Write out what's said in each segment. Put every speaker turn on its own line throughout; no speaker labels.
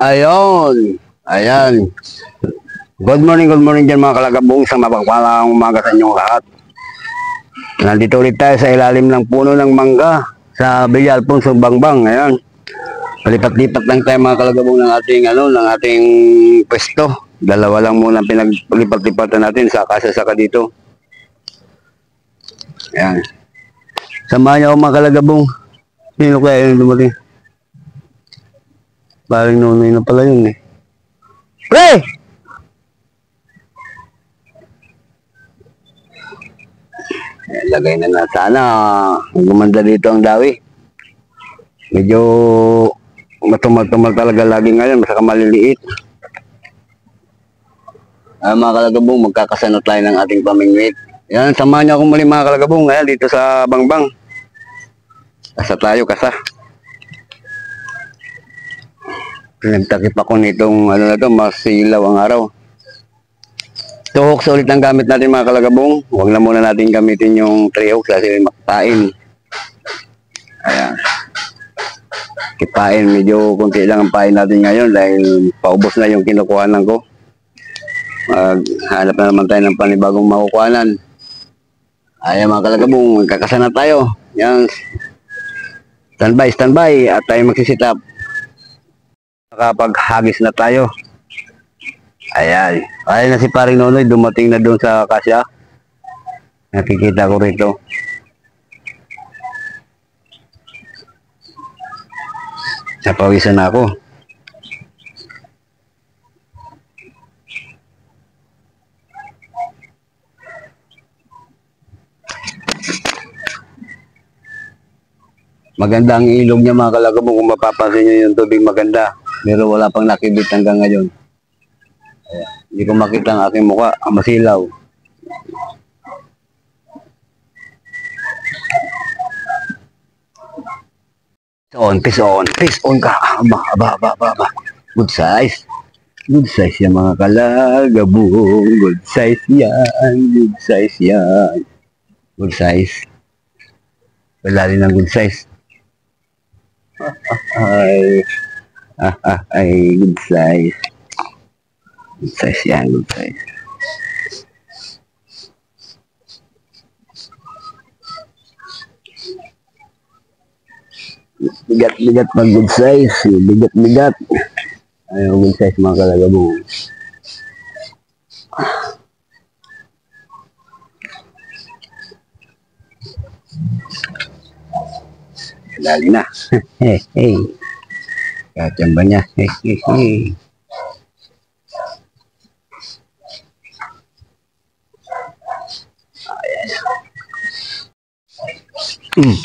Ayon. Ayan. Good morning dyan mga kalagabong sa mapagpalang umaga sa inyong lahat. Nandito ulit tayo sa ilalim ng puno ng mangga sa Villa Alfonso, Bangbang. Ayan. Palipat-lipat lang tayo mga kalagabong ng ating pwesto. Dalawa lang muna pinaglipat-lipatan natin sa saka dito. Ayan. Samahan niyo ako mga kalagabong. Sino kaya yung dumating? Parang Nonoy na pala yun eh. Pre! Lagay na sana gumanda dito ang dawi. Medyo matumal-tumal talaga lagi ngayon, masaka maliliit. Mga kalagabong, magkakasana tayo ng ating pamingwit. Yan, samahan niyo akong muli mga kalagabong ngayon dito sa Bangbang. Kasa tayo, kasa. Nagtakip ako nitong masilaw ang araw. Tuhok sa ulit ang gamit natin mga kalagabong. Huwag na muna natin gamitin yung 3 hooks kasi makapain. Ayan. Kipain, medyo kunti lang ang pain natin ngayon dahil paubos na yung kinukuhanan ko. Hanap na naman tayo ng panibagong makukuhanan. Ayan mga kalagabong, magkakasana tayo. Yan. Standby at tayo magsisitap. Nakapaghagis na tayo. Ayan. Ayan na si Paring Nonoy, dumating na doon sa kasya. Nakikita ko rito. Napawisan na ako. Maganda ang ilog niya mga kalagabong, kung mapapansin niyo yung tubig maganda. Pero wala pang nakibit hanggang ngayon. Ayan. Hindi ko makita ang aking mukha, masilaw. Fish on ka. Aba. Good size. Good size yan mga kalagabong. Good size yan. Good size. Wala rin ang good size. Good size. Good size yan, good size. Bigat pag good size. Bigat. Ayaw good size mga kalagabong. Dali na. Hey. Kachamba niya. Hey.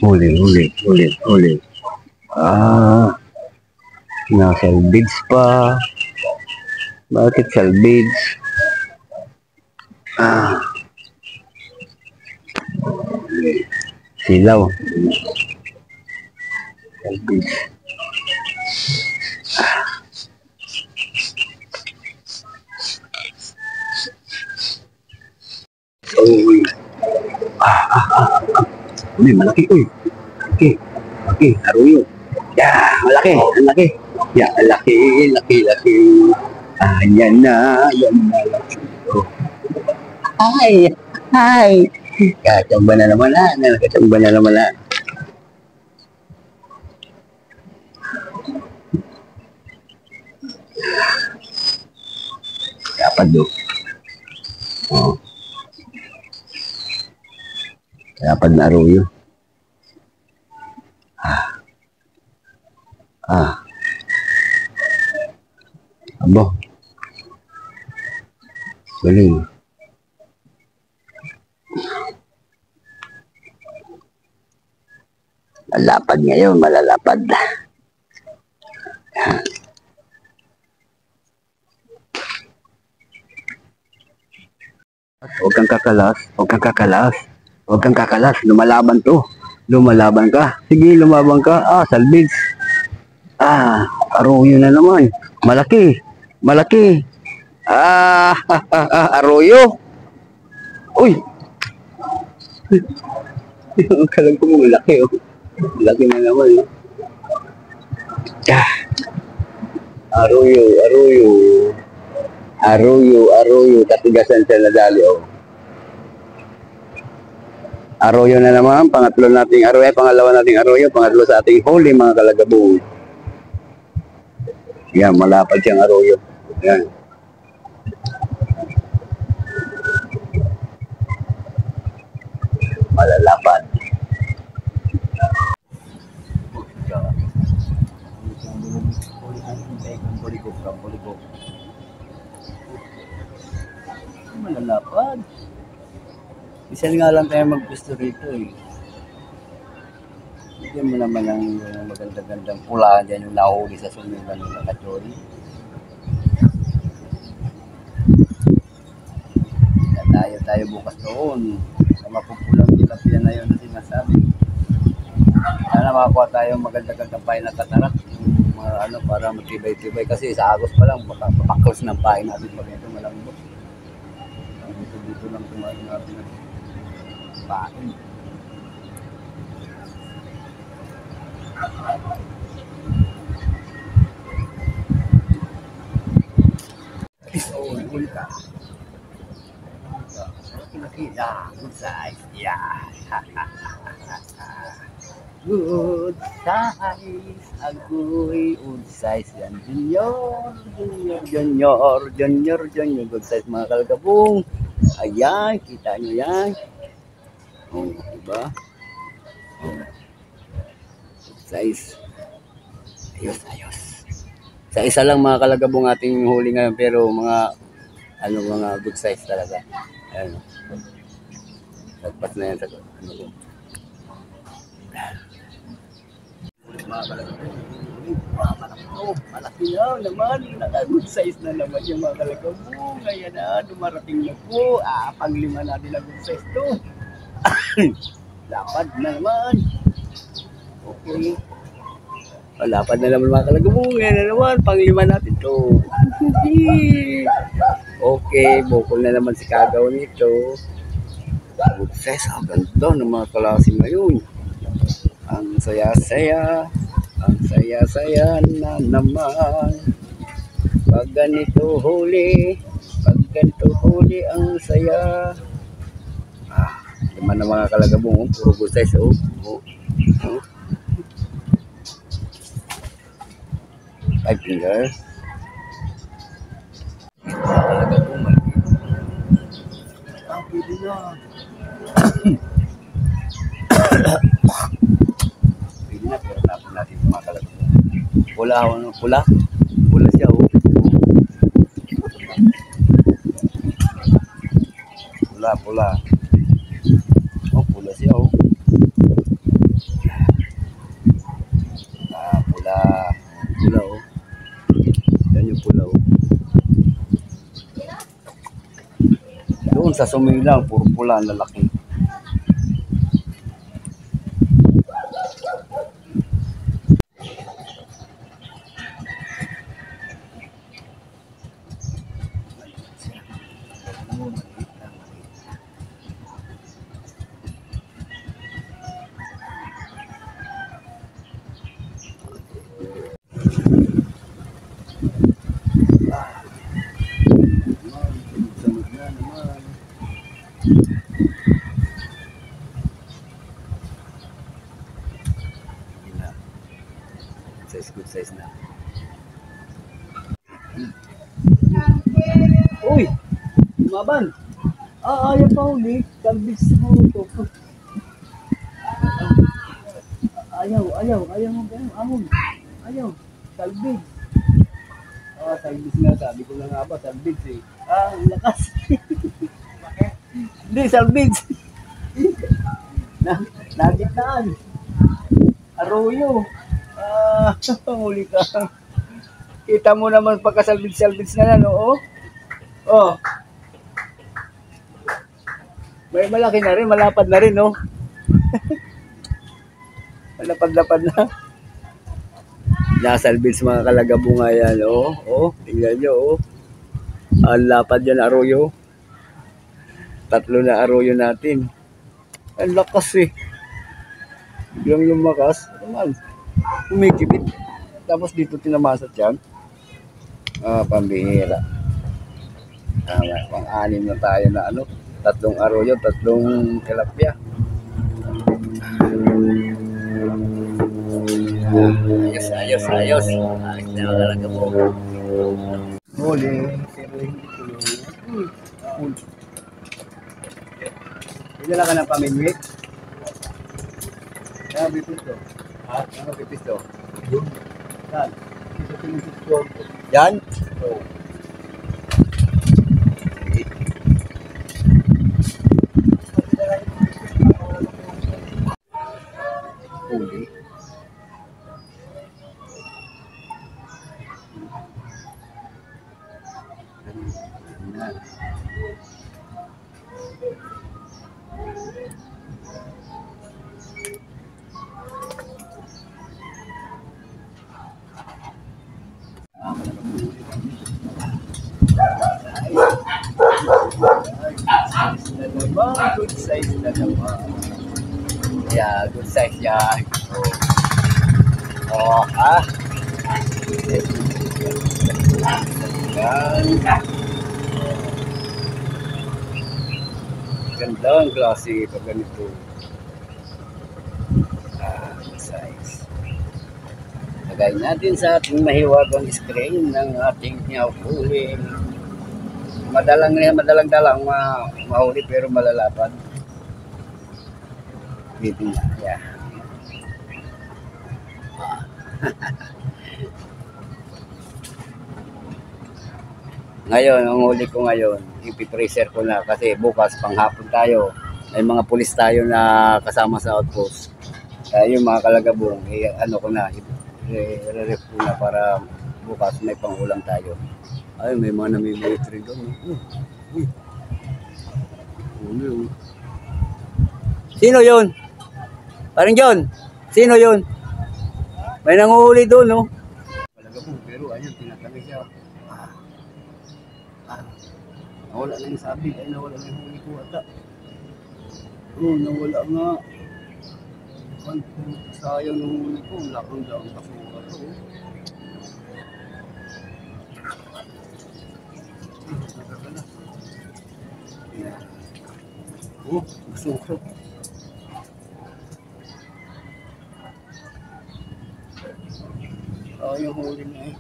Huli. Salvage pa. Bakit salvage? Silaw. Salvage. Uy, malaki. Okay, aruyo. Malaki. Laki. Yan na. Ay. Kachamba na naman na. Dapat do. Dapat na aruyo. Abo. Galing. Malalapad ngayon. Huwag kang kakalas. Lumalaban ka. Sige, lumaban ka. Salvage. Aruyo na naman. Malaki. Aruyo. Uy. Kalang ko mo malaki. Laki na naman. Arroyo, arroyo. Arroyo, arroyo. Katigasan siya na dali, oh. Arroyo na naman. Pangatlo nating arroyo. Pangalawa nating arroyo. Pangatlo sa ating huli, mga kalagabong. Yan, malapad siyang arroyo. Yan. Malalapad. Malalapad. Isa nga lang tayo maggusto rito eh. Bigyan mo naman ng maganda-gandang pula dyan yung nahuli sa sumigan ng Kachori. Tayo bukas doon sa mapupulang tilapia na yun na sinasabi. Sana makakuha tayo maganda-gandang pain ng katarak. Mga ano, para matibay-tibay kasi sa Agos pa lang mapakos ng pain natin pag ito malambot. Dito lang kumain natin ng pain. Huli ka. Nakita, good size. Yeah. Good size. Agoy, good size yan. Junior. Good size mga kalgabong. Ayan, kita nyo yan. Oh, diba? Oh. Good size. Ayos. Sa isa lang mga kalagabong ating huli ngayon pero mga good size talaga. Ayan. Nagpas na yan sa mga kalagabong. Malaki na naman. Naka-good size na naman yung mga kalagabong. Ayan na, dumarating na po. Panglima natin na good size to. Lapad na naman. Okay. Lapad na naman mga kalagabong. Yan na naman. Panglima natin to. Okay. Bukol na naman si kagaw nito. Good size. Ang ganda ng mga klase ngayon. Ang saya-saya. Ang saya-saya na naman. Pag ganito huli ang saya. Lima na mga kalagabong. Puro good size. Five finger. Kalagabong. Pwede na. Pero tapon natin mga kalagabong. Pula siya pula siya pula yan yung pula doon sa sumilang puro pula ang lalaki. Good size na. Uy! Maban! Ayaw pa huli. Kalbis siguro ito. Ayaw. Ayaw. Kalbis. Kalbis nga. Sabi ko na nga ba, kalbis eh. Lakas. Hindi, salbis. Nagitnaan. Arroyo. Huli ka. Kita mo naman pagkasalbits na yan, May malaki na rin, malapad na rin, Malapad-lapad na. Nasalbits mga kalagabong nga yan, Tingnan nyo, Ang lapad yan, arroyo. 3 na arroyo natin. Ang lakas eh. Biglang lumakas. Naman. Umikipit. Tapos dito tinamasat yan. Pambihira. Pang-anim na tayo na ano, 3 arroyo, 3 tilapia. Ayos, ayos, ayos. Ayos na talaga po. Huli. Hindi na ka ng pamimik? Kaya bipisto. Ha? Ano bipisto? Yan. Yan? Oo. Huli. Yan. Good size na naman. Yeah, good size yan. Oh, ha? Yan. Ganda ang klase pag ganito. Good size. Lagay natin sa ating mahiwagang screen ng ating huli. Madalang mahuli pero malalapad. Dito na. Yeah. Ngayon, ang huli ko ngayon, ipipreser ko na kasi bukas panghapon tayo. May mga pulis tayo na kasama sa outpost. Kaya yung mga kalagabong, ano ko na, i-ref ko na para bukas may pangulang tayo. Ay, may mga namimilitary doon. Sino yun? Parang John, sino yun? May nanguhuli doon, no? Kalagabong, pero ayun, tinatangay siya. Nawala na yung sabi, ay nawala na yung huli ko ata. Nawala nga. Sayang ng huli ko, lakang daang kasura to. Kasura. Yung huli na eh.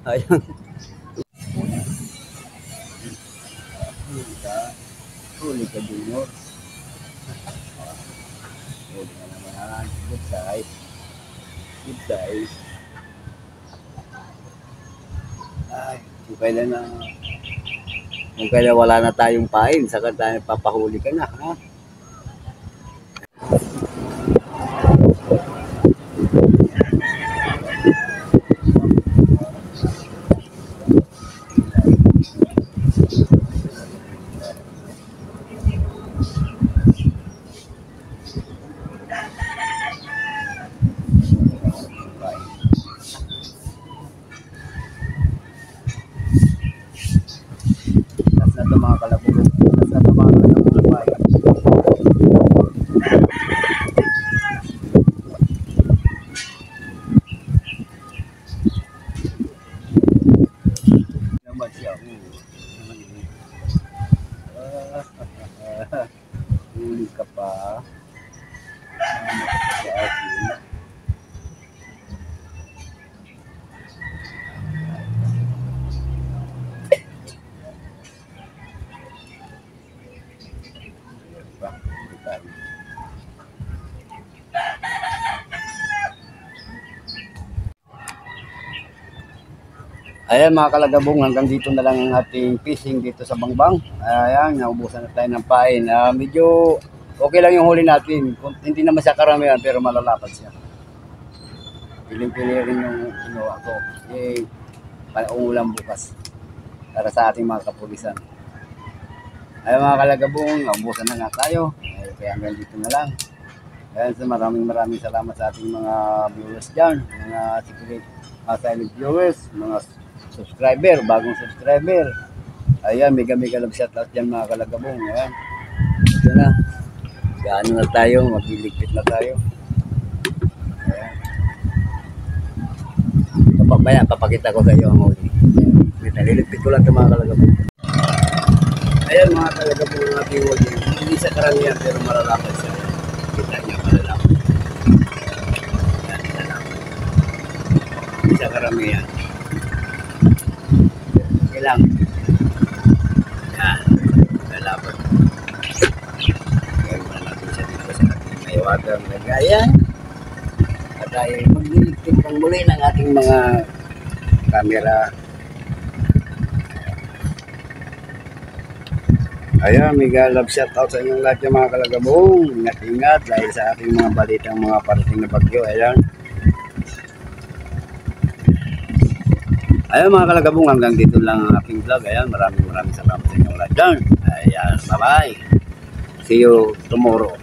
Ayun. Huli ka Junior. Huli ka naman. Good size. Good size. Ay, kung kailan wala na tayong pain, saka tayo papahuli ka na, ha? Mga kalabog naman siya. Huli ka pa. Ayan mga kalagabong, hanggang dito na lang ang ating fishing dito sa Bangbang. Ayan, naubusan na tayo ng pain. Medyo okay lang yung huli natin. Hindi naman siya karamihan pero malalapad siya. Piling-pili rin yung ginawa ko. Panungulam bukas para sa ating mga kapulisan. Ayan mga kalagabong, naubusan na nga tayo. Kaya hanggang dito na lang. Ayan, so maraming salamat sa ating mga viewers dyan. Mga secret silent viewers, mga subscriber, bagong subscriber. Ayan, mega love shoutout dyan mga kalagabong. Ayan, ito na. Gaano na tayo, magliligpit na tayo. Papaya, papakita ko sa iyo ang huli. Naliligpit ko lang ito mga kalagabong. Ayan mga kalagabong ng ating huli. Hindi sa karamihan pero malalapad siya. Kita niya malalapad. Ayan, malalapad. Hindi sa karamihan. Okay lang. Ayan, malalapad. Ayan, malalapad siya dito sa ating may water. Ayan. At ay magliligpit pang muli ng ating mga camera. Ayan, mega love shout out sa inyong lahat yung mga kalagabong. Ingat-ingat dahil sa ating mga balitang mga parating na bagyo. Ayan. Ayan mga kalagabong, hanggang dito lang ang aking vlog. Ayan, maraming salamat sa inyong lahat dyan. Ayan, bye bye. See you tomorrow.